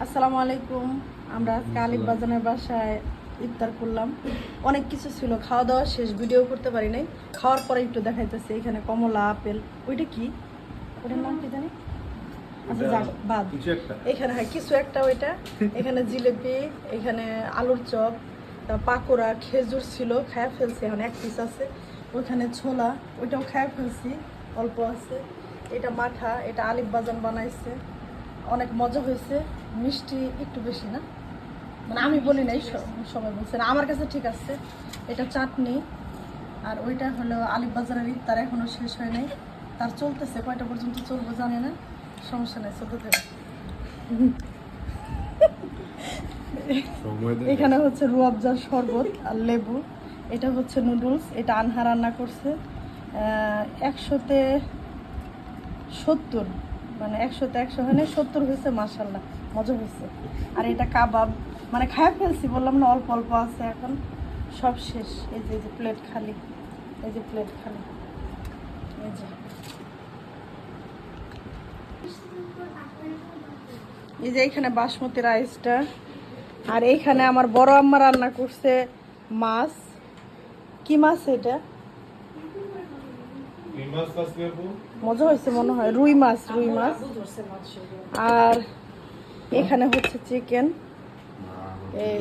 আসসালামু আলাইকুম। আমরা আজকে আলিফ বাজানের বাসায় ইফতার করলাম। অনেক কিছু ছিল, খাওয়া দাওয়া শেষ, ভিডিও করতে পারি নাই। খাওয়ার পরে একটু দেখাইতেছে। এখানে কমলা, আপেল, ওইটা কি, ওটার নাম কি জানি, আচ্ছা যাক বাদ। এখানে হ্যাঁ কিছু একটা ওইটা। এখানে জিলেপি, এখানে আলুর চপ, পাকোড়া, খেজুর ছিল, খায়া ফেলছি, এখন এক পিস আছে। ওইখানে ছোলা, ওইটাও খায়া ফেলছি, অল্প আছে। এটা মাঠা, এটা আলিফ বাজান বানাইছে, অনেক মজা হয়েছে। মিষ্টি একটু বেশি না, মানে আমি বলি নাই, সবাই বলছে না, আমার কাছে ঠিক আছে। এটা চাটনি, আর ওইটা হলো আলিফ বাজারের ইফতার, এখনো শেষ হয় নাই, তার চলতেছে, কয়টা পর্যন্ত চলবো জানি না, সমস্যা নাই, চলতে থাকবে। এখানে হচ্ছে রুয়াবজার শরবত আর লেবু। এটা হচ্ছে নুডলস, এটা আনহা রান্না করছে। 100-তে 70, মানে 100-তে 100 হয় না, 70 হয়েছে, মাশাল্লাহ মজা হয়েছে। আর এটা কাবাব, মানে খায় ফেলছি, বললাম না অল্প অল্প আছে, এখন সব শেষ। এই যে প্লেট খালি, এই যে প্লেট খালি, এই যে এইখানে বাসমতি রাইসটা। আর এইখানে আমার বড় আম্মা রান্না করছে মাছ। কি মাছ এটা? মজা হয়েছে মনে হয়, রুই মাছ, রুই মাছ। আর এখানে হচ্ছে চিকেন, এই